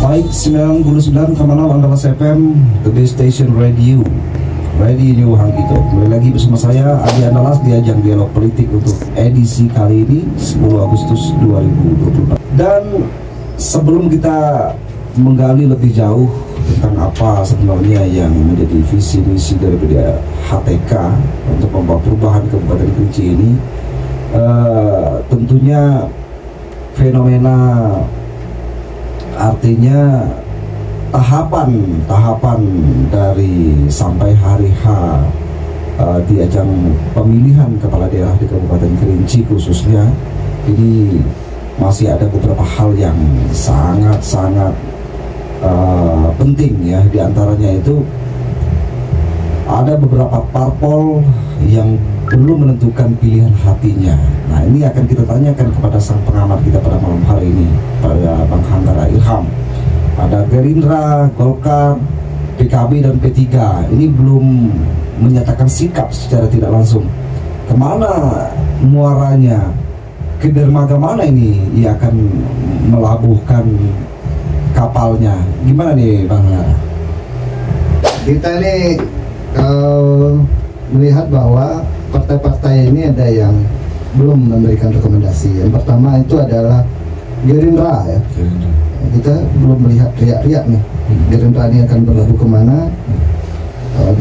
Baik, 99,6 Andalas FM, The Best Station Radio New Hangito. Kembali lagi bersama saya, Adi Andalas, di ajang dialog politik untuk edisi kali ini, 10 Agustus 2024. Dan sebelum kita menggali lebih jauh tentang apa sebenarnya yang menjadi visi misi dari HTK untuk membawa perubahan Kabupaten Kerinci ini, tentunya fenomena, artinya tahapan dari sampai hari H di ajang pemilihan kepala daerah di Kabupaten Kerinci khususnya, ini masih ada beberapa hal yang sangat penting ya. Di antaranya itu ada beberapa parpol yang belum menentukan pilihan hatinya. Nah, ini akan kita tanyakan kepada sang pengamat kita pada malam hari ini, pada Bang Hantara Ilham. Ada Gerindra, Golkar, PKB dan P3. Ini belum menyatakan sikap secara tidak langsung. Kemana muaranya? Ke dermaga mana ini ia akan melabuhkan kapalnya? Gimana nih Bang Hantara? Kita ini melihat bahwa partai-partai ini ada yang belum memberikan rekomendasi. Yang pertama itu adalah Gerindra ya. Kita belum melihat riak-riak nih Gerindra ini akan berlabuh kemana.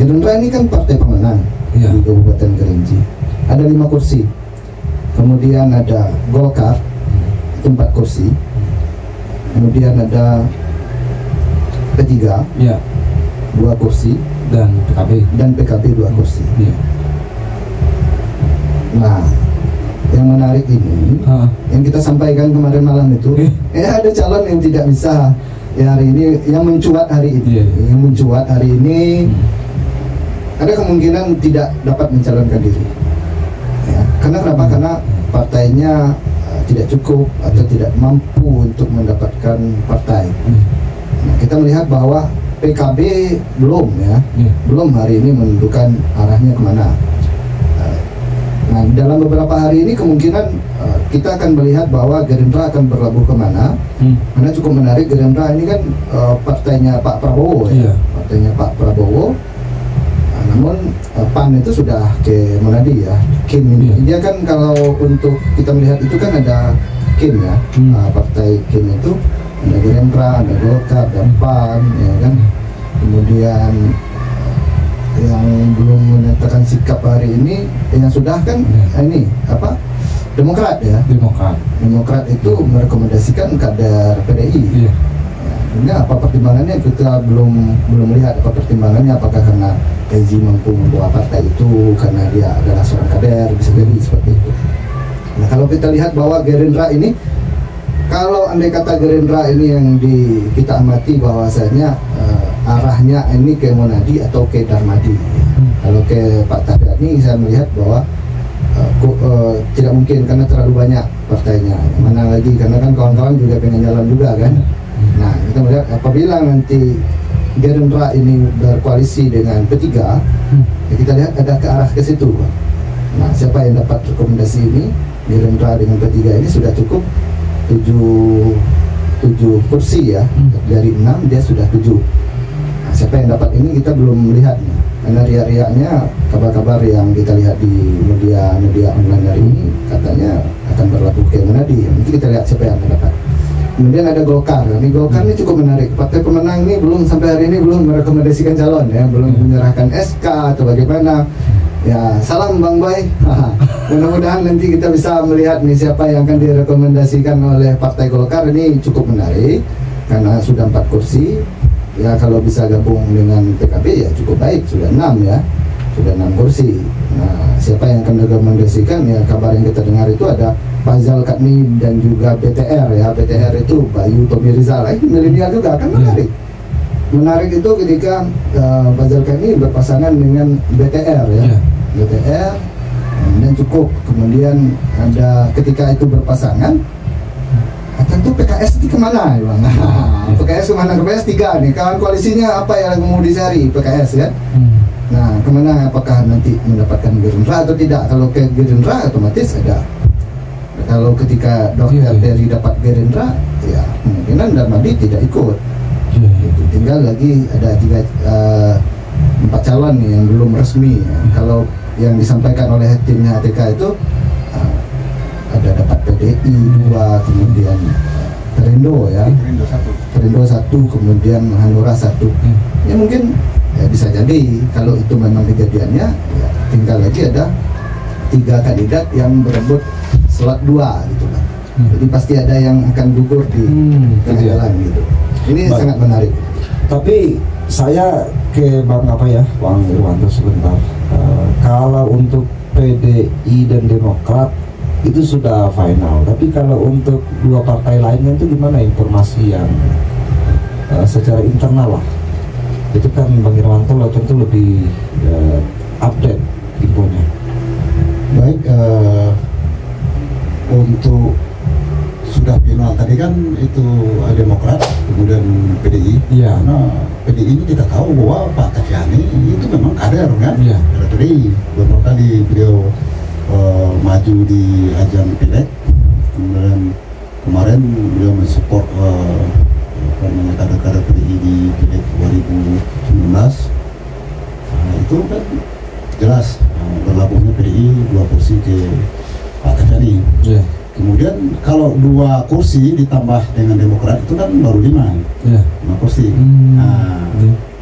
Gerindra ini kan partai pemenang di Kabupaten Kerinci, ada 5 kursi. Kemudian ada Golkar 4 kursi. Kemudian ada P3 2 kursi dan PKB 2 kursi. Nah, yang menarik ini yang kita sampaikan kemarin malam itu, ada calon yang tidak bisa ya hari ini, yang mencuat hari ini, ada kemungkinan tidak dapat mencalonkan diri. Ya, karena kenapa? Karena partainya tidak cukup atau tidak mampu untuk mendapatkan partai. Nah, kita melihat bahwa PKB belum hari ini menentukan arahnya kemana. Nah, dalam beberapa hari ini kemungkinan kita akan melihat bahwa Gerindra akan berlabuh kemana. Karena cukup menarik, Gerindra ini kan partainya Pak Prabowo ya. Partainya Pak Prabowo. Nah, namun PAN itu sudah ke Monadi ya, Kim ini. Dia kan kalau untuk kita melihat itu kan ada Kim ya. Partai Kim itu ada Gerindra, ada Golkar, ada PAN ya kan. Kemudian yang belum menyatakan sikap hari ini, yang sudah kan ini apa, Demokrat ya. Demokrat itu merekomendasikan kader PDI. Ini apa pertimbangannya, kita belum melihat apa pertimbangannya. Apakah karena Ezi mampu membawa partai itu, karena dia adalah seorang kader, bisa jadi seperti itu. Nah, kalau kita lihat bahwa Gerindra ini, kalau andai kata Gerindra ini yang kita amati bahwasanya arahnya ini ke Monadi atau ke Darmadi. Kalau ke Pak Tahdani saya melihat bahwa tidak mungkin, karena terlalu banyak partainya. Mana lagi, karena kan kawan-kawan juga pengen jalan juga kan. Nah, kita melihat apabila nanti Gerindra ini berkoalisi dengan P3, ya kita lihat ada ke arah ke situ. Nah, siapa yang dapat rekomendasi ini? Gerindra dengan P3 ini sudah cukup 7 kursi ya. Dari 6 dia sudah 7. Nah, siapa yang dapat ini kita belum melihat. Karena riak-riaknya, kabar-kabar yang kita lihat di media online hari ini katanya akan berlabuh ke Monadi. Nanti kita lihat siapa yang akan dapat. Kemudian ada Golkar. Golkar ini cukup menarik. Partai pemenang ini belum sampai hari ini belum merekomendasikan calon ya, belum menyerahkan SK atau bagaimana. Ya, salam Bang Boy. Mudah-mudahan nanti kita bisa melihat nih siapa yang akan direkomendasikan oleh Partai Golkar. Ini cukup menarik karena sudah 4 kursi. Ya, kalau bisa gabung dengan PKB ya cukup baik, sudah 6 ya. Sudah 6 kursi. Nah, siapa yang akan direkomendasikan ya, kabar yang kita dengar itu ada Fazal Kadmi dan juga BTR ya. BTR itu Bayu Tommy Rizal. Milenial juga kan menarik. Menarik itu ketika Fazal Kadmi berpasangan dengan BTR ya. BTR dan cukup. Kemudian ada ketika itu berpasangan, tentu PKS itu kemana ya Bang? PKS kemana? PKS 3 nih, kawan koalisinya apa yang mau dicari PKS kan? Nah, kemana, apakah nanti mendapatkan Gerindra atau tidak? Kalau ke Gerindra otomatis ada Kalau ketika Dr. Dery dapat Gerindra, ya kemungkinan Darmadi tidak ikut. Gitu. Tinggal lagi ada 4 calon nih yang belum resmi. Kalau yang disampaikan oleh timnya HTK itu ada dapat PDI 2, kemudian Perindo ya, Perindo 1, kemudian Hanura 1. Ya mungkin ya bisa jadi kalau itu memang kejadiannya, ya tinggal lagi ada 3 kandidat yang berebut slot 2 gitu kan. Jadi pasti ada yang akan gugur di tengah jalan gitu. Ini sangat menarik. Tapi saya ke Bang Irwanto sebentar. Kalau untuk PDI dan Demokrat itu sudah final. Tapi kalau untuk 2 partai lainnya itu gimana informasi yang secara internal lah? Itu kan Bang Irwanto lah tentu lebih update infonya. Baik, untuk sudah final tadi kan itu Demokrat, kemudian PDI. Iya. Nah, PDI ini kita tahu bahwa Pak Tafiani itu memang kader kan? Iya. Kader PDI. Beberapa kali beliau maju di ajang pileg. Kemudian kemarin beliau mensupport kader-kader PDI di pileg 2019. Nah, itu kan jelas berlabuhnya PDI 2 kursi ke Pak Tafiani. Iya. Kemudian kalau 2 kursi ditambah dengan Demokrat itu kan baru 5 kursi.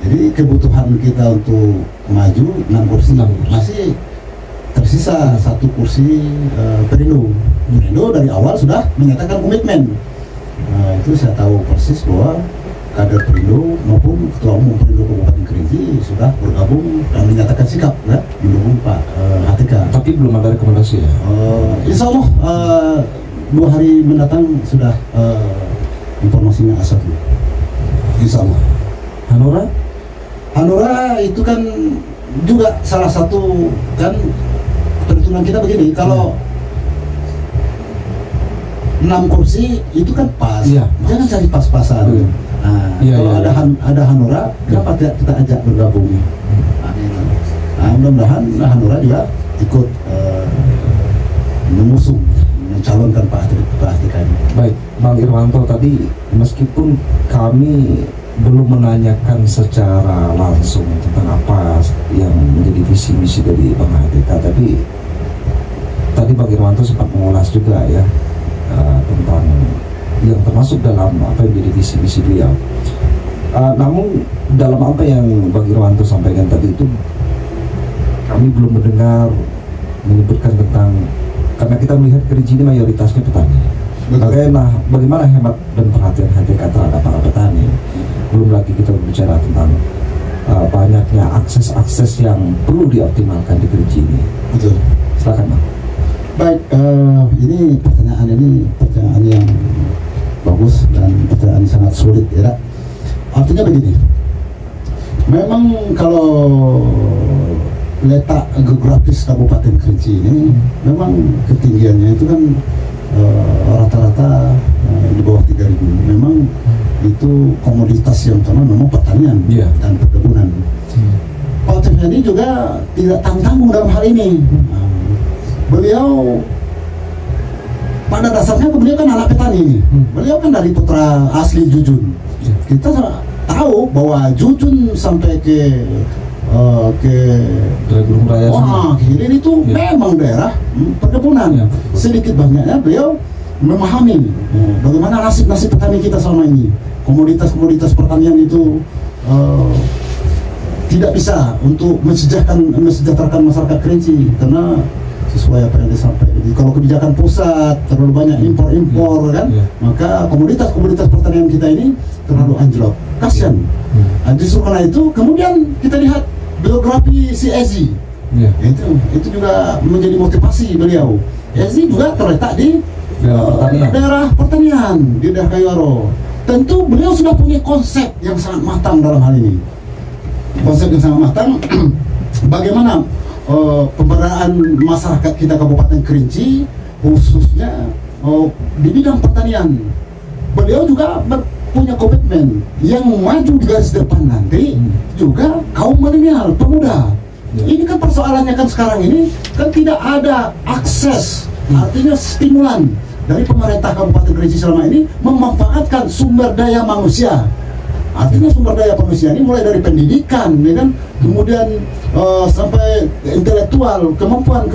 Jadi kebutuhan kita untuk maju 6 kursi. Masih tersisa 1 kursi Perindo. Perindo dari awal sudah menyatakan komitmen. Itu saya tahu persis bahwa kader Perindo maupun Ketua Umum Perindo Kabupaten Kerinci sudah bergabung dan menyatakan sikap ya, mendukung Pak HTK. Tapi belum ada rekomendasi ya? Insya Allah 2 hari mendatang sudah informasinya asal. Insya Allah. Hanura itu kan juga salah satu kan perhitungan kita begini, kalau 6 kursi itu kan pas, jangan cari pas-pasan. Kalau ada Hanura, kenapa tidak kita ajak bergabung? Mudah-mudahan Hanura juga ikut mengusung, mencalonkan Pak HTK ini. Baik, Bang Irwanto, tadi meskipun kami belum menanyakan secara langsung tentang apa yang menjadi visi misi dari Bang HTK, tapi tadi Bang Irwanto sempat mengulas juga ya tentang yang termasuk dalam apa yang menjadi visi misi beliau. Namun dalam apa yang Bang Irwanto sampaikan tadi itu kami belum mendengar menyebutkan tentang, karena kita melihat Kerinci ini mayoritasnya petani. Bagaimana hemat dan perhatian HTK terhadap para petani? Belum lagi kita berbicara tentang banyaknya akses-akses yang perlu dioptimalkan di Kerinci ini. Betul. Silakan Bang. Baik, ini pertanyaan yang bagus dan pertanyaan sangat sulit ya. Artinya begini, memang kalau letak geografis Kabupaten Kerinci ini memang ketinggiannya itu kan rata-rata di bawah 3.000. Memang itu komoditas yang utama memang pertanian dan perkebunan. Pak Tafiani juga tidak tanggung dalam hal ini. Beliau pada dasarnya beliau kan anak petani. Beliau kan dari putra asli Jujun. Kita tahu bahwa Jujun sampai ke Gunung Raya, hilir itu memang daerah perkebunan. Sedikit banyaknya beliau memahami bagaimana nasib petani kita selama ini. Komoditas pertanian itu tidak bisa untuk mensejahterakan masyarakat Kerinci, karena sesuai apa yang disampaikan. Jadi kalau kebijakan pusat terlalu banyak impor kan, maka komoditas pertanian kita ini terlalu anjlok. Kasian. Justru karena itu kemudian kita lihat biografi si Ezi. Itu juga menjadi motivasi beliau. Ezi juga terletak di daerah pertanian di daerah Kayuaro. Tentu beliau sudah punya konsep yang sangat matang dalam hal ini. Konsep yang sangat matang bagaimana pemberdayaan masyarakat kita Kabupaten Kerinci, khususnya di bidang pertanian. Beliau juga punya komitmen yang maju di garis depan nanti juga kaum milenial, pemuda. Ini kan persoalannya kan sekarang ini kan tidak ada akses Artinya stimulan dari pemerintah Kabupaten Kerinci selama ini memanfaatkan sumber daya manusia. Artinya sumber daya manusia ini mulai dari pendidikan, ya kan, kemudian sampai intelektual, kemampuan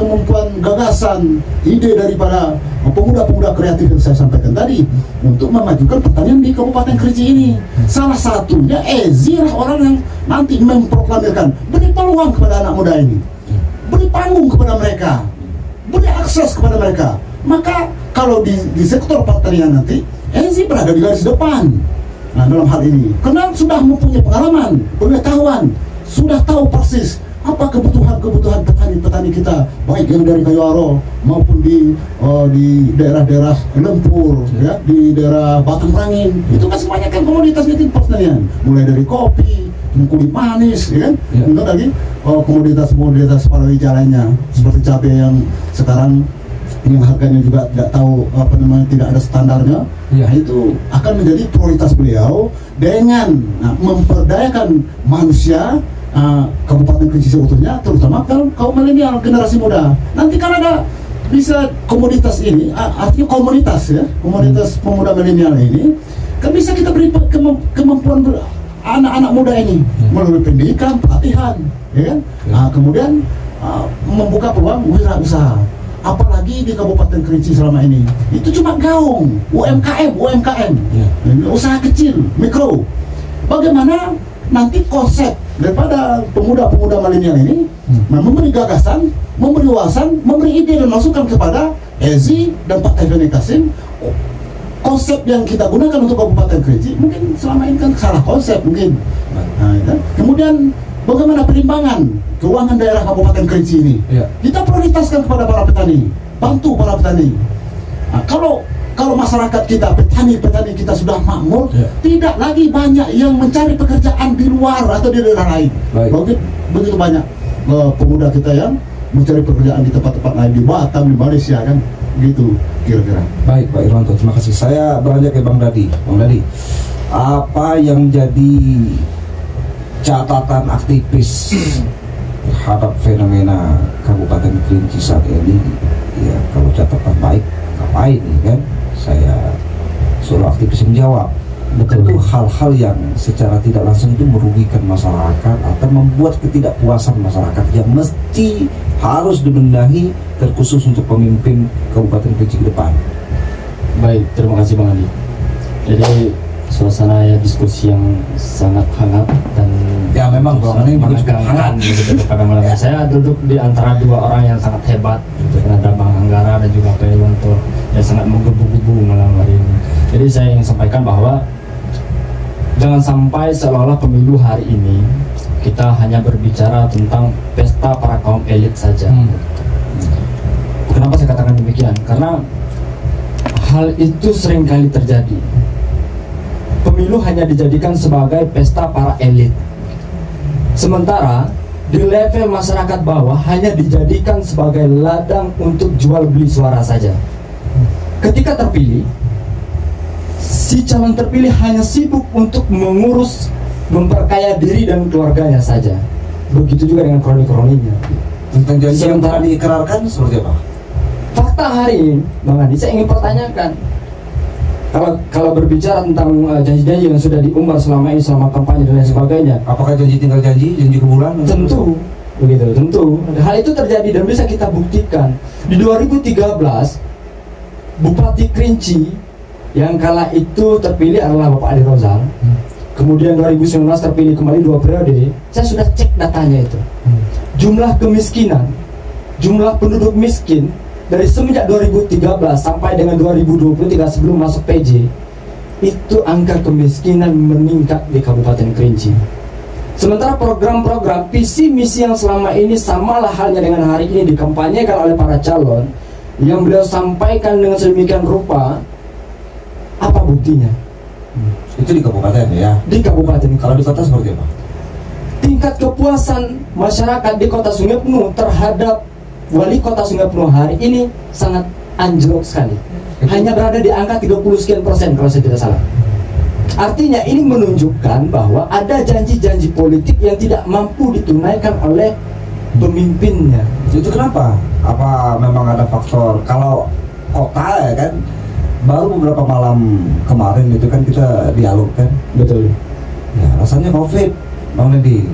gagasan, ide daripada pemuda-pemuda kreatif yang saya sampaikan tadi untuk memajukan pertanian di Kabupaten Kerinci ini. Salah satunya Ezi lah orang yang nanti memproklamirkan, beri peluang kepada anak muda ini, beri panggung kepada mereka, beri akses kepada mereka. Maka kalau di sektor pertanian nanti Ezi berada di garis depan. Nah, dalam hal ini, karena sudah mempunyai pengalaman, pengetahuan, sudah tahu persis apa kebutuhan petani-petani kita, baik yang dari Kayu Aro maupun di daerah-daerah Lempur, ya, di daerah Batu Merangin. Itu kan semuanya kan komoditas di pertanian, mulai dari kopi, kulit manis, ya kan, kemudian lagi komoditas palawija lainnya seperti cabai yang sekarang yang harganya juga tidak tahu tidak ada standarnya. Itu akan menjadi prioritas beliau dengan memperdayakan manusia Kabupaten Kerinci seutuhnya, terutama kaum milenial, generasi muda. Nanti kan ada bisa komoditas ini, artinya komunitas pemuda milenial ini kan bisa kita beri kemampuan anak-anak muda ini melalui pendidikan, pelatihan, ya kan? Kemudian membuka peluang wirausaha. Apalagi di Kabupaten Kerinci selama ini itu cuma gaung, UMKM, usaha kecil, mikro. Bagaimana nanti konsep daripada pemuda-pemuda milenial ini memberi gagasan, memberi wawasan, memberi ide dan masukan kepada Ezi dan Pak Effendi Kasim. Konsep yang kita gunakan untuk Kabupaten Kerinci mungkin selama ini kan salah konsep mungkin. Kemudian bagaimana perimbangan keuangan daerah Kabupaten Kerinci ini? Kita prioritaskan kepada para petani, bantu para petani. Kalau masyarakat kita, petani kita sudah makmur, tidak lagi banyak yang mencari pekerjaan di luar atau di daerah lain. Begitu banyak pemuda kita yang mencari pekerjaan di tempat-tempat lain, di Batam, di Malaysia, kan, gitu kira-kira. Baik, Pak Irwanto, terima kasih. Saya beranjak ke Bang Dadi. Bang Dadi, apa yang jadi catatan aktivis terhadap fenomena Kabupaten Kerinci saat ini? Ya, kalau catatan baik, ngapain nih kan? Saya suruh aktivis menjawab. Betul, hal-hal yang secara tidak langsung itu merugikan masyarakat atau membuat ketidakpuasan masyarakat yang mesti harus dibenahi, terkhusus untuk pemimpin Kabupaten Kerinci ke depan. Baik, terima kasih Bang Andi. Jadi suasana ya diskusi yang sangat hangat dan ya memang ruangan ini menegangkan begitu pada malam ini. Saya duduk di antara dua orang yang sangat hebat, ada Bang Anggara dan juga Pak Irwanto, yang sangat menggebu-gebu malam hari ini. Jadi saya ingin sampaikan bahwa jangan sampai seolah-olah pemilu hari ini kita hanya berbicara tentang pesta para kaum elit saja. Kenapa saya katakan demikian? Karena hal itu seringkali terjadi. Pemilu hanya dijadikan sebagai pesta para elit, sementara di level masyarakat bawah hanya dijadikan sebagai ladang untuk jual beli suara saja. Ketika terpilih, si calon terpilih hanya sibuk untuk mengurus, memperkaya diri dan keluarganya saja. Begitu juga dengan kroni-kroninya. Tentang janji yang telah diikrarkan seperti apa? Fakta hari ini, Bang Andi, saya ingin pertanyakan. Kalau berbicara tentang janji-janji yang sudah diumbar selama ini, selama kampanye dan lain sebagainya, apakah janji tinggal janji kuburan? Tentu, begitu, tentu. Hal itu terjadi dan bisa kita buktikan. Di 2013, Bupati Kerinci yang kala itu terpilih adalah Bapak Adi Rozal. Kemudian 2019 terpilih kembali 2 periode. Saya sudah cek datanya itu. Jumlah kemiskinan, jumlah penduduk miskin dari semenjak 2013 sampai dengan 2023 sebelum masuk PJ, itu angka kemiskinan meningkat di Kabupaten Kerinci. Sementara program-program visi misi yang selama ini samalah halnya dengan hari ini dikampanyekan oleh para calon, yang beliau sampaikan dengan sedemikian rupa, apa buktinya? Itu di kabupaten ya? Di kabupaten. Kalau di kota seperti apa? Tingkat kepuasan masyarakat di kota Sungai Penuh terhadap Wali Kota Sungai Penuh hari ini sangat anjlok sekali. Hanya berada di angka 30 sekian persen kalau saya tidak salah. Artinya ini menunjukkan bahwa ada janji-janji politik yang tidak mampu ditunaikan oleh pemimpinnya. Itu kenapa? Apa memang ada faktor kalau kota ya kan? Baru beberapa malam kemarin itu kan kita dialog kan? Betul. Ya, rasanya COVID, Bang Nedi.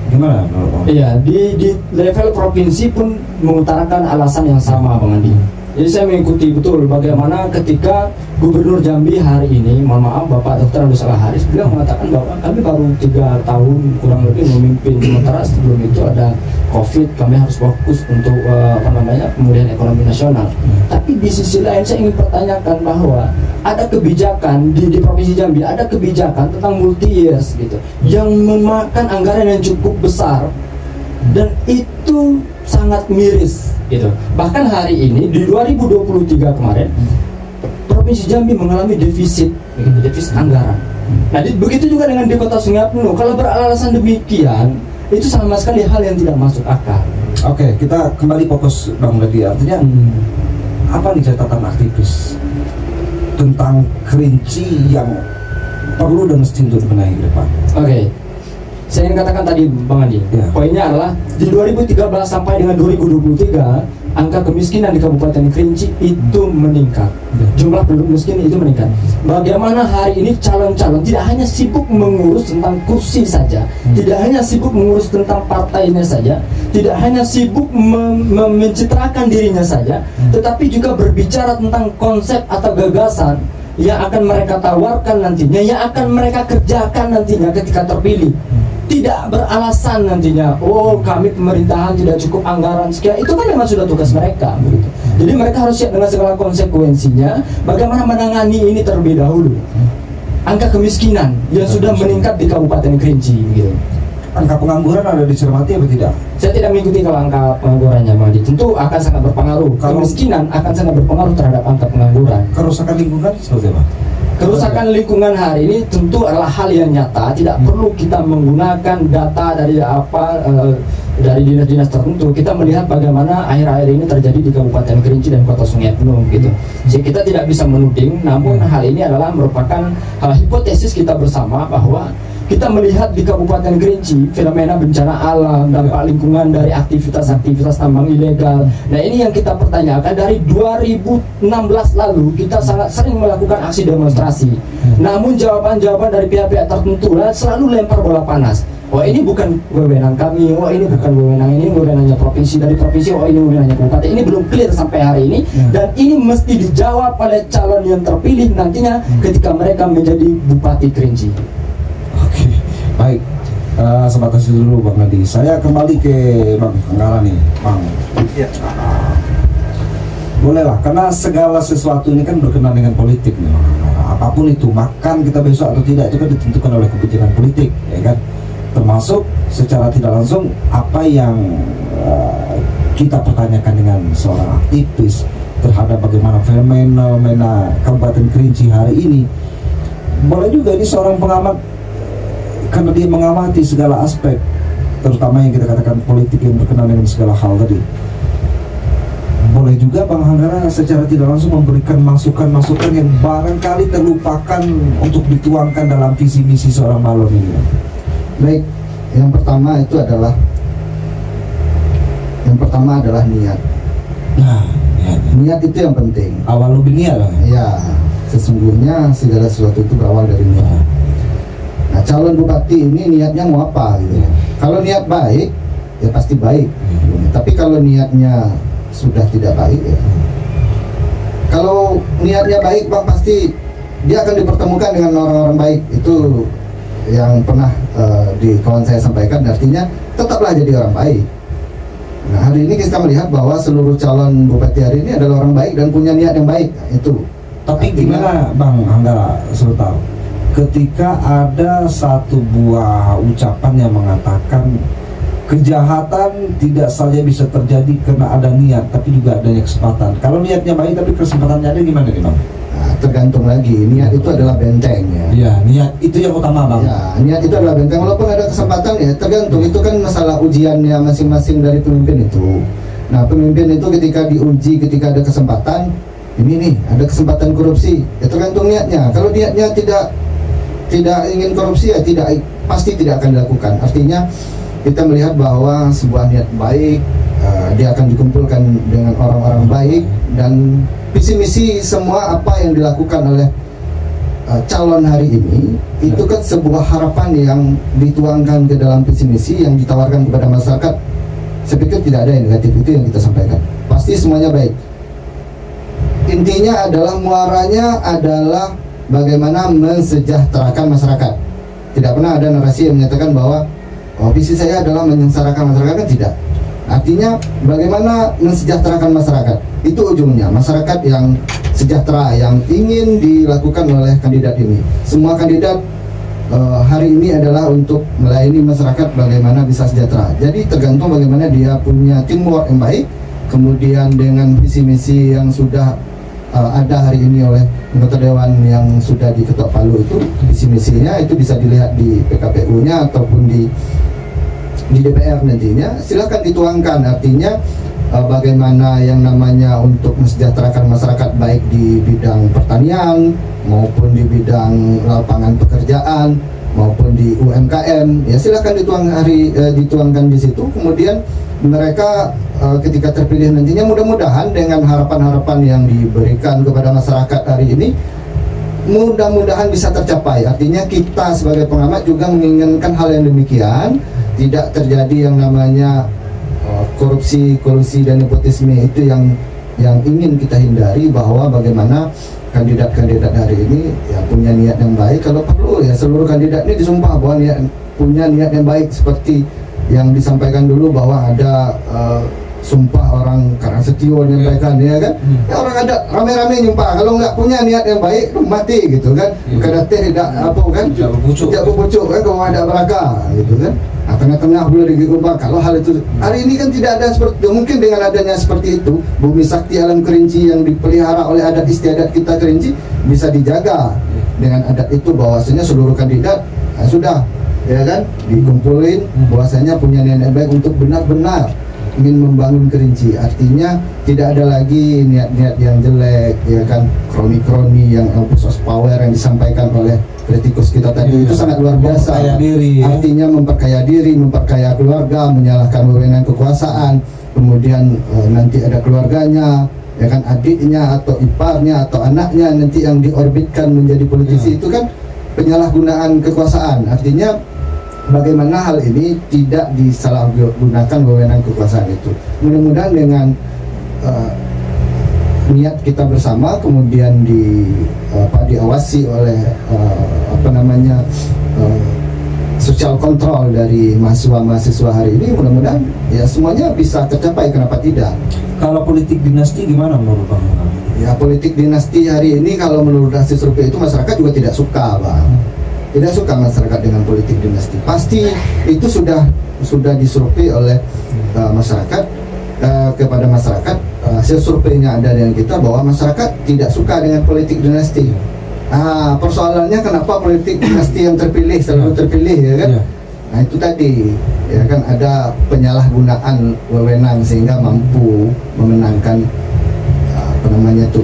Gimana? Iya, di level provinsi pun mengutarakan alasan yang sama, Bang Andi. Jadi saya mengikuti betul bagaimana ketika Gubernur Jambi hari ini, mohon maaf Bapak Dr. Abdul Salah Haris, beliau mengatakan bahwa kami baru 3 tahun kurang lebih memimpin, sementara sebelum itu ada COVID, kami harus fokus untuk pemulihan ekonomi nasional. Tapi di sisi lain saya ingin pertanyakan bahwa ada kebijakan di Provinsi Jambi, ada kebijakan tentang multi years gitu, yang memakan anggaran yang cukup besar dan itu sangat miris gitu. Bahkan hari ini di 2023 kemarin Provinsi Jambi mengalami defisit anggaran. Nah, begitu juga dengan di Kota Sungai Penuh. Kalau beralasan demikian, itu sama sekali hal yang tidak masuk akal. Oke, kita kembali fokus Bang Nedi. Artinya apa nih catatan aktivis tentang Kerinci yang perlu dan mesti untuk dibenahi ke depan? Oke. Saya ingin katakan tadi Bang Andi, poinnya adalah di 2013 sampai dengan 2023 angka kemiskinan di Kabupaten Kerinci itu meningkat, jumlah penduduk miskin itu meningkat. Bagaimana hari ini calon-calon tidak hanya sibuk mengurus tentang kursi saja, tidak hanya sibuk mengurus tentang partainya saja, tidak hanya sibuk mencitrakan dirinya saja, tetapi juga berbicara tentang konsep atau gagasan yang akan mereka tawarkan nantinya, yang akan mereka kerjakan nantinya ketika terpilih. Tidak beralasan nantinya, oh kami pemerintahan tidak cukup anggaran sekian, itu kan memang sudah tugas mereka begitu. Jadi mereka harus siap dengan segala konsekuensinya. Bagaimana menangani ini terlebih dahulu. Angka kemiskinan yang sudah meningkat di Kabupaten Kerinci gitu. Angka pengangguran ada dicermati atau tidak? Saya tidak mengikuti kalau angka penganggurannya, Bang Adi. Tentu akan sangat berpengaruh. Kemiskinan akan sangat berpengaruh terhadap angka pengangguran. Kerusakan lingkungan seperti apa? Kerusakan lingkungan hari ini tentu adalah hal yang nyata. Tidak perlu kita menggunakan data dari dari dinas-dinas tertentu. Kita melihat bagaimana akhir-akhir ini terjadi di Kabupaten Kerinci dan Kota Sungai Penuh gitu. Jadi kita tidak bisa menuding, namun hal ini adalah merupakan hipotesis kita bersama bahwa kita melihat di Kabupaten Kerinci fenomena bencana alam, dampak lingkungan dari aktivitas-aktivitas tambang ilegal. Nah, ini yang kita pertanyakan. Dari 2016 lalu kita sangat sering melakukan aksi demonstrasi. Namun jawaban-jawaban dari pihak-pihak tertentu selalu lempar bola panas. Oh, ini bukan wewenang kami, oh ini bukan wewenang ini, wewenangnya provinsi, dari provinsi, oh ini wewenangnya kabupaten. Ini belum clear sampai hari ini, dan ini mesti dijawab oleh calon yang terpilih nantinya ketika mereka menjadi Bupati Kerinci. Oke, baik. Sebatas itu dulu Bang Nedi. Saya kembali ke Bang Anggara nih, Bang. Ya. Bolehlah, karena segala sesuatu ini kan berkenaan dengan politik nih, Bang Anggara. Apapun itu, makan kita besok atau tidak itu kan ditentukan oleh kebijakan politik, ya kan? Termasuk secara tidak langsung apa yang kita pertanyakan dengan seorang aktivis terhadap bagaimana fenomena Kabupaten Kerinci hari ini. Boleh juga ini seorang pengamat, karena dia mengamati segala aspek, terutama yang kita katakan politik yang berkenaan dengan segala hal tadi. Boleh juga Bang Anggara secara tidak langsung memberikan masukan-masukan yang barangkali terlupakan untuk dituangkan dalam visi misi seorang balon ini. Baik, yang pertama adalah niat. Nah, niat itu yang penting. Awal lebih niat lah. Ya, sesungguhnya segala sesuatu itu berawal dari niat. Nah, calon bupati ini niatnya mau apa gitu. Kalau niat baik, ya pasti baik. Tapi kalau niatnya sudah tidak baik, ya. Kalau niatnya baik, Bang, pasti dia akan dipertemukan dengan orang-orang baik. Itu yang pernah di kawan saya sampaikan, artinya tetaplah jadi orang baik. Nah, hari ini kita melihat bahwa seluruh calon bupati hari ini adalah orang baik dan punya niat yang baik. Itu. Tapi gimana Bang Anggara sebentar, ketika ada satu buah ucapan yang mengatakan kejahatan tidak saja bisa terjadi karena ada niat, tapi juga adanya kesempatan. Kalau niatnya baik tapi kesempatannya ada, gimana nih Bang? Nah, tergantung lagi, niat itu adalah benteng ya. Iya, niat itu yang utama Bang. Ya, niat itu adalah benteng, walaupun ada kesempatan ya tergantung. Itu kan masalah ujiannya masing-masing dari pemimpin itu. Nah, pemimpin itu ketika diuji, ketika ada kesempatan, ini nih ada kesempatan korupsi, ya tergantung niatnya. Kalau niatnya tidak ingin korupsi, ya pasti tidak akan dilakukan. Artinya kita melihat bahwa sebuah niat baik, dia akan dikumpulkan dengan orang-orang baik, dan visi misi semua apa yang dilakukan oleh calon hari ini itu kan sebuah harapan yang dituangkan ke dalam visi misi yang ditawarkan kepada masyarakat. Saya pikir tidak ada yang negatif, itu yang kita sampaikan, pasti semuanya baik. Intinya adalah, muaranya adalah bagaimana mensejahterakan masyarakat. Tidak pernah ada narasi yang menyatakan bahwa visi saya adalah menyengsarakan masyarakat, kan tidak. Artinya bagaimana mensejahterakan masyarakat, itu ujungnya masyarakat yang sejahtera yang ingin dilakukan oleh kandidat ini. Semua kandidat hari ini adalah untuk melayani masyarakat bagaimana bisa sejahtera. Jadi tergantung bagaimana dia punya teamwork yang baik, kemudian dengan visi misi yang sudah ada hari ini oleh anggota dewan yang sudah diketok palu, itu visi misinya itu bisa dilihat di PKPU-nya ataupun di DPR nantinya, silakan dituangkan. Artinya bagaimana yang namanya untuk mensejahterakan masyarakat baik di bidang pertanian maupun di bidang lapangan pekerjaan maupun di UMKM, ya silakan dituangkan di situ. Kemudian mereka ketika terpilih nantinya, mudah-mudahan dengan harapan-harapan yang diberikan kepada masyarakat hari ini, mudah-mudahan bisa tercapai. Artinya kita sebagai pengamat juga menginginkan hal yang demikian, tidak terjadi yang namanya korupsi, kolusi dan nepotisme. Itu yang ingin kita hindari, bahwa bagaimana kandidat-kandidat hari ini ya punya niat yang baik. Kalau perlu ya seluruh kandidat ini disumpah bahwa punya niat yang baik, seperti yang disampaikan dulu bahwa ada sumpah orang Karangsetio menyampaikan, ya kan? Ya, orang ada rame-rame nyumpah, kalau nggak punya niat yang baik mati gitu kan. Karena tidak apa kan? Tidak berpucuk kan, kalau ada beraka gitu kan. Nah, tengah-tengah boleh digubah. Kalau hal itu hari ini kan tidak ada seperti itu. Mungkin dengan adanya seperti itu, bumi sakti alam Kerinci yang dipelihara oleh adat istiadat kita Kerinci bisa dijaga dengan adat itu, bahwasanya seluruh kandidat sudah ya kan dikumpulin bahwasanya punya niat yang baik untuk benar-benar ingin membangun Kerinci. Artinya tidak ada lagi niat-niat yang jelek, ya kan, kroni-kroni yang abuse of power yang disampaikan oleh kritikus kita tadi. Itu sangat luar biasa. Artinya memperkaya diri, memperkaya keluarga, menyalahkan wewenang kekuasaan, kemudian nanti ada keluarganya, ya kan, adiknya atau iparnya atau anaknya nanti yang diorbitkan menjadi politisi. Itu kan penyalahgunaan kekuasaan. Artinya bagaimana hal ini tidak disalahgunakan wewenang kekuasaan itu. Mudah-mudahan dengan niat kita bersama, kemudian diawasi oleh social control dari mahasiswa hari ini, mudah-mudahan ya semuanya bisa tercapai. Kenapa tidak? Kalau politik dinasti gimana menurut Bang? Ya, politik dinasti hari ini kalau menurut hasil survei itu masyarakat juga tidak suka, Bang. Tidak suka masyarakat dengan politik dinasti. Pasti itu sudah disurvei oleh masyarakat kepada masyarakat. Hasil surveinya ada dengan kita bahwa masyarakat tidak suka dengan politik dinasti. Persoalannya kenapa politik dinasti yang terpilih selalu terpilih, ya kan? Nah itu tadi, ya kan, ada penyalahgunaan wewenang sehingga mampu memenangkan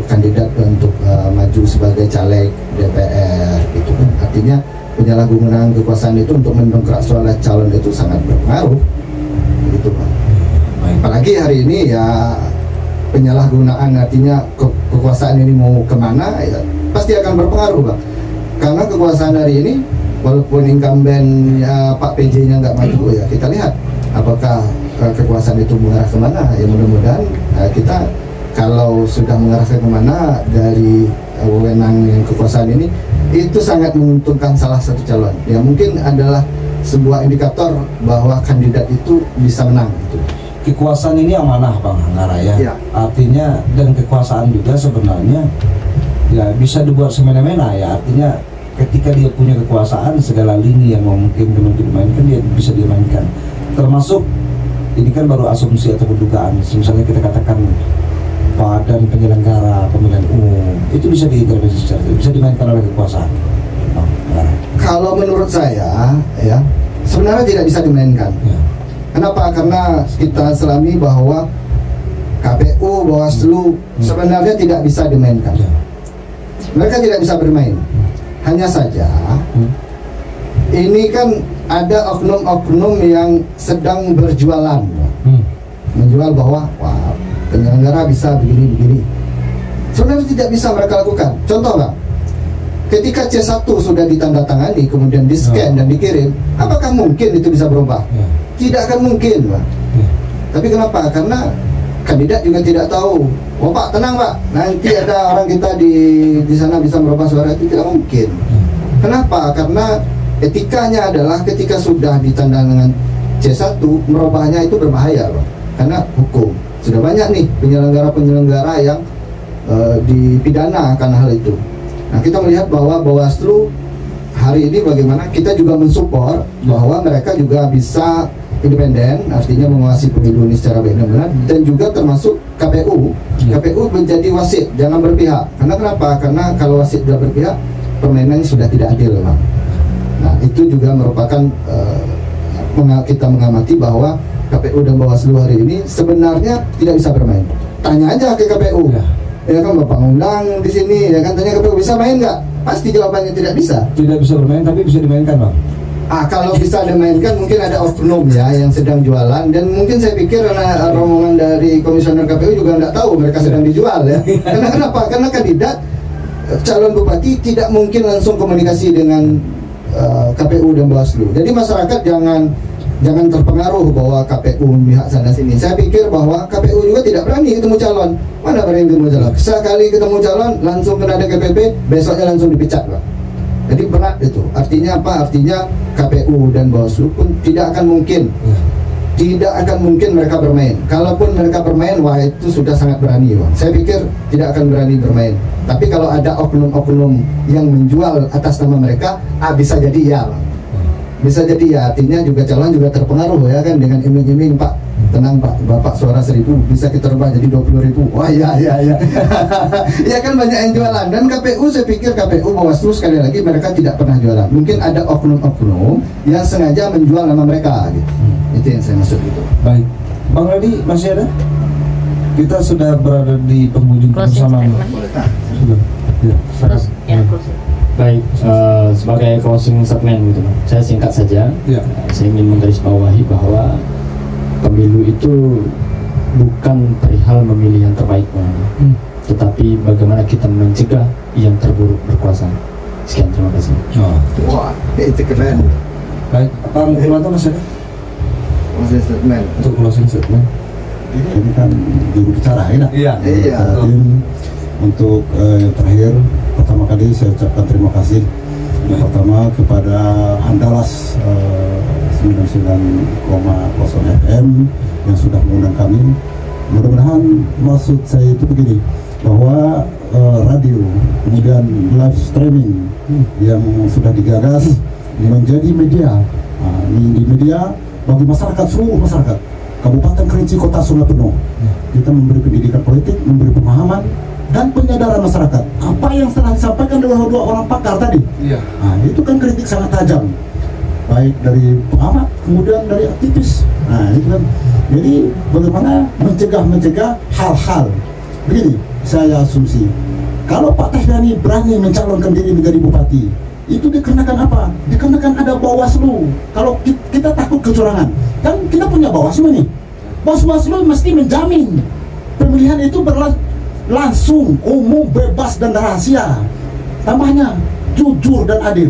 kandidat untuk maju sebagai caleg DPR gitu kan. Artinya penyalahgunaan kekuasaan itu untuk mendongkrak suara calon itu sangat berpengaruh gitu Pak. Apalagi hari ini ya penyalahgunaan, artinya kekuasaan ini mau kemana ya pasti akan berpengaruh Pak. Karena kekuasaan hari ini walaupun incumbent Pak PJ-nya nggak maju, ya kita lihat apakah kekuasaan itu mengarah kemana. Ya mudah-mudahan kita kalau sudah mengarah ke kemana dari wewenang kekuasaan ini, itu sangat menguntungkan salah satu calon. Ya mungkin adalah sebuah indikator bahwa kandidat itu bisa menang gitu. Kekuasaan ini amanah Bang Anggara ya. Artinya dan kekuasaan juga sebenarnya ya bisa dibuat semena-mena ya. Artinya ketika dia punya kekuasaan, segala lini yang memungkinkan untuk dimainkan dia bisa dimainkan. Termasuk ini kan baru asumsi atau dugaan. Misalnya kita katakan badan penyelenggara pemilihan umum itu bisa diintervensi secara, bisa dimainkan oleh kekuasaan. Kalau menurut saya ya sebenarnya tidak bisa dimainkan. Kenapa? Karena kita selami bahwa KPU, Bawaslu sebenarnya tidak bisa dimainkan. Mereka tidak bisa bermain. Hanya saja ini kan ada oknum-oknum yang sedang berjualan, menjual bahwa wah, penyelenggara bisa begini-begini. Sebenarnya tidak bisa mereka lakukan. Contoh Bang, ketika C1 sudah ditandatangani, kemudian di-scan dan dikirim, apakah mungkin itu bisa berubah? Tidak akan mungkin Bang. Tapi kenapa? Karena kandidat juga tidak tahu. Oh Pak, tenang Pak, nanti ada orang kita di sana bisa merubah suara. Itu tidak mungkin. Kenapa? Karena etikanya adalah ketika sudah ditandai dengan C1, merubahnya itu berbahaya Bang. Karena hukum. Sudah banyak nih penyelenggara-penyelenggara yang dipidana karena hal itu. Nah, kita melihat bahwa Bawaslu hari ini bagaimana kita juga mensupport bahwa mereka juga bisa independen, artinya mengawasi pemilu ini secara baik dan benar, dan juga termasuk KPU. KPU menjadi wasit, jangan berpihak. Karena kenapa? Karena kalau wasit sudah berpihak, permainannya sudah tidak adil, Bang. Nah, itu juga merupakan kita mengamati bahwa KPU dan Bawaslu hari ini sebenarnya tidak bisa bermain. Tanya aja ke KPU. Ya kan Bapak ngundang di sini, ya kan, tanya KPU bisa main nggak? Pasti jawabannya tidak bisa. Tidak bisa bermain, tapi bisa dimainkan Bang. Kalau bisa dimainkan mungkin ada oknum ya yang sedang jualan, dan mungkin saya pikir rombongan dari komisioner KPU juga nggak tahu mereka sedang dijual ya. Karena kenapa? Karena kandidat calon bupati tidak mungkin langsung komunikasi dengan KPU dan Bawaslu. Jadi masyarakat jangan terpengaruh bahwa KPU memihak sana sini. Saya pikir bahwa KPU juga tidak berani ketemu calon. Mana berani ketemu calon? Sekali ketemu calon langsung kena DKPP, besoknya langsung dipecat, Pak. Jadi berat itu. Artinya apa? Artinya KPU dan Bawaslu pun tidak akan mungkin mereka bermain. Kalaupun mereka bermain, wah itu sudah sangat berani, Bang. Saya pikir tidak akan berani bermain. Tapi kalau ada oknum-oknum yang menjual atas nama mereka, bisa jadi ya, Bang. Bisa jadi ya, artinya juga calon juga terpengaruh ya kan dengan iming-iming, Pak, tenang Pak, Bapak suara 1000 bisa kita rubah jadi 20.000. Wah ya ya kan banyak yang jualan. Dan KPU, saya pikir KPU, Bawaslu sekali lagi mereka tidak pernah jualan. Mungkin ada oknum-oknum yang sengaja menjual nama mereka gitu. Itu yang saya maksud gitu. Baik, Bang Radi masih ada? Kita sudah berada di penghujung kebersamaan. Sudah. Ya. Terus ya closing. Baik, sebagai closing statement gitu, saya singkat saja. Ya. Saya ingin menggarisbawahi bahwa pemilu itu bukan perihal memilih yang terbaik, tetapi bagaimana kita mencegah yang terburuk berkuasa. Sekian, terima kasih. Wah, itu keren. Baik, Bang Irwanto masih ada? Closing statement. Untuk closing statement. Ini kan juru bicara ya. Iya. Untuk yang terakhir, pertama kali saya ucapkan terima kasih pertama kepada Andalas 99,0 FM yang sudah mengundang kami. Mudah-mudahan maksud saya itu begini, bahwa radio kemudian live streaming yang sudah digagas menjadi media, di media bagi masyarakat, seluruh masyarakat Kabupaten Kerinci, Kota Sungai Penuh. Kita memberi pendidikan politik, memberi pemahaman dan penyadaran masyarakat. Apa yang telah disampaikan oleh dua orang pakar tadi, itu kan kritik sangat tajam, baik dari pengamat kemudian dari aktivis. Itu kan. Jadi bagaimana mencegah hal-hal begini. Saya asumsi kalau Pak Tehani berani mencalonkan diri menjadi bupati, itu dikarenakan apa? Dikarenakan ada Bawaslu. Kalau kita takut kecurangan, kan kita punya Bawaslu nih. Bawaslu mesti menjamin pemilihan itu langsung, umum, bebas dan rahasia. Tambahnya jujur dan adil.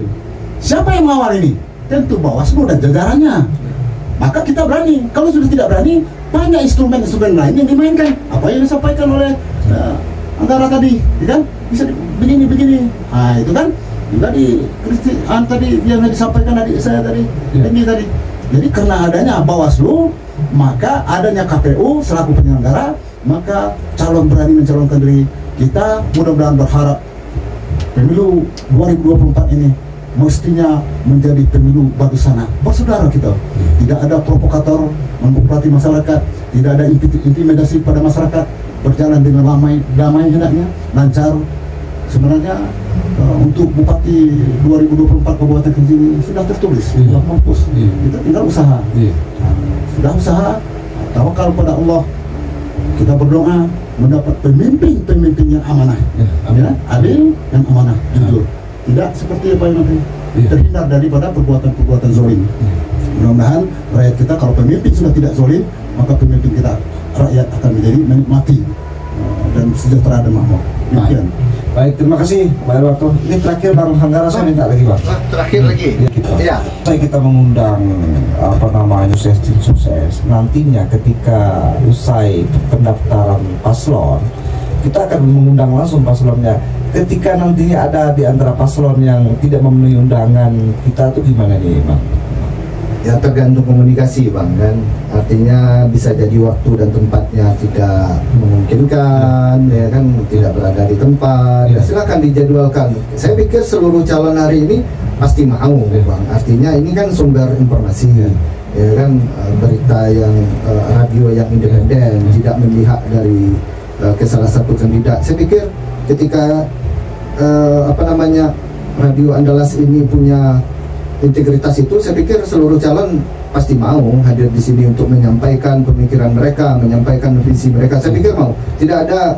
Siapa yang mengawal ini? Tentu Bawaslu dan jajarannya. Maka kita berani. Kalau sudah tidak berani, banyak instrumen-instrumen lain yang dimainkan. Apa yang disampaikan oleh Anggara tadi, kan? Bisa begini. Itu kan juga tadi yang disampaikan adik saya tadi, ini tadi. Jadi karena adanya Bawaslu, maka adanya KPU selaku penyelenggara, maka calon berani mencalonkan diri. Kita mudah-mudahan berharap pemilu 2024 ini mestinya menjadi pemilu bagi sana bersaudara kita. Tidak ada provokator memukuli masyarakat, tidak ada intimidasi pada masyarakat, berjalan dengan damai hendaknya, lancar. Sebenarnya untuk Bupati 2024 Kabupaten Kerinci sudah tertulis, sudah mampus. Kita tinggal usaha. Sudah usaha, tawakal pada Allah. Kita berdoa mendapat pemimpin yang amanah, adil dan amanah, jujur. Tidak seperti apa yang nanti terhindar daripada perbuatan-perbuatan zolim. Mudah-mudahan rakyat kita, kalau pemimpin sudah tidak zolim, maka pemimpin kita, rakyat akan menjadi menikmati dan sejahtera dan makmur. Demikian. Baik, terima kasih Pak Erwarto. Ini terakhir Bang Hanggara, saya minta lagi Bang. Terakhir lagi. Ya. Kita mengundang sukses tim sukses. Nantinya ketika usai pendaftaran paslon, kita akan mengundang langsung paslonnya. Ketika nantinya ada di antara paslon yang tidak memenuhi undangan, kita tuh gimana nih Bang? Ya tergantung komunikasi Bang kan, artinya bisa jadi waktu dan tempatnya tidak memungkinkan, ya kan, tidak berada di tempat, ya silakan dijadwalkan. Saya pikir seluruh calon hari ini pasti mau Bang, artinya ini kan sumber informasi, ya kan, berita yang radio yang independen, tidak memihak dari ke salah satu kandidat. Saya pikir ketika Radio Andalas ini punya integritas itu, saya pikir seluruh calon pasti mau hadir di sini untuk menyampaikan pemikiran mereka, menyampaikan visi mereka. Saya pikir mau. Tidak ada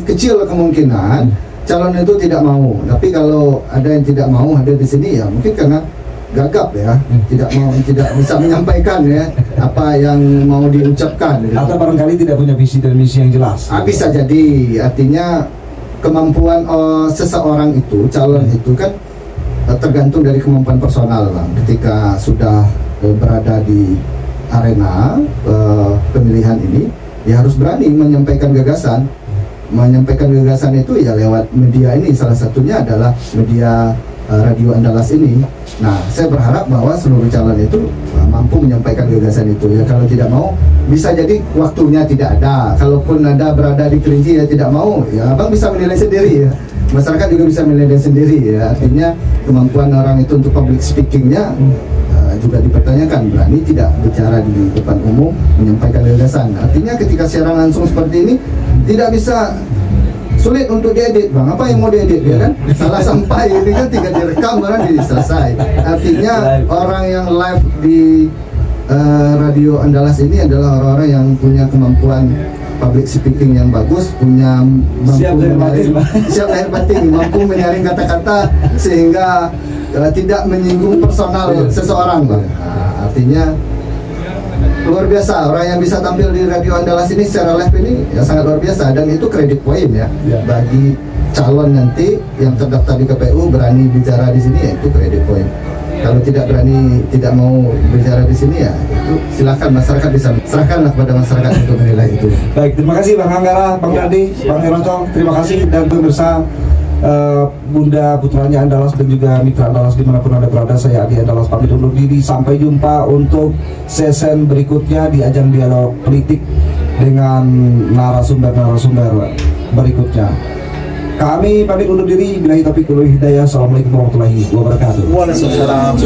kecil kemungkinan calon itu tidak mau. Tapi kalau ada yang tidak mau hadir di sini, ya mungkin karena gagap ya, tidak bisa menyampaikan ya apa yang mau diucapkan. Atau barangkali tidak punya visi dan misi yang jelas. Bisa jadi, artinya kemampuan seseorang itu, calon itu kan tergantung dari kemampuan personal Bang. Ketika sudah berada di arena pemilihan ini, ya harus berani menyampaikan gagasan. Menyampaikan gagasan itu ya lewat media ini, salah satunya adalah media Radio Andalas ini. Nah, saya berharap bahwa seluruh calon itu mampu menyampaikan gagasan itu. Ya kalau tidak mau, bisa jadi waktunya tidak ada. Kalaupun ada berada di Kerinci ya tidak mau, ya Abang bisa menilai sendiri ya. Masyarakat juga bisa menilai sendiri ya. Artinya kemampuan orang itu untuk public speakingnya juga dipertanyakan. Berani tidak bicara di depan umum, menyampaikan gagasan. Artinya ketika siaran langsung seperti ini tidak bisa, sulit untuk diedit Bang. Apa yang mau diedit ya kan? Salah sampai ini kan tinggal direkam barang selesai. Artinya orang yang live di Radio Andalas ini adalah orang-orang yang punya kemampuan public speaking yang bagus, punya mampu siap lahir batin, mampu menyaring kata-kata sehingga tidak menyinggung personal seseorang Bang. Artinya luar biasa orang yang bisa tampil di Radio Andalas ini secara live ini ya sangat luar biasa, dan itu kredit poin ya bagi calon nanti yang terdaftar di KPU berani bicara di sini, ya itu kredit poin. Kalau tidak berani, tidak mau bicara di sini, ya itu silakan masyarakat bisa serahkanlah kepada masyarakat untuk menilai itu. Baik, terima kasih Bang Hanggara, Bang Dadi, Bang Erwarto, terima kasih, dan pemirsa Bunda Putranya Andalas dan juga Mitra Andalas dimanapun Anda berada. Saya Adi Andalas pamit undur diri, sampai jumpa untuk sesi berikutnya di ajang dialog politik dengan narasumber-narasumber berikutnya. Kami pamit undur diri. Billahi taufiq wal hidayah. Assalamualaikum warahmatullahi wabarakatuh. Waalaikumsalam.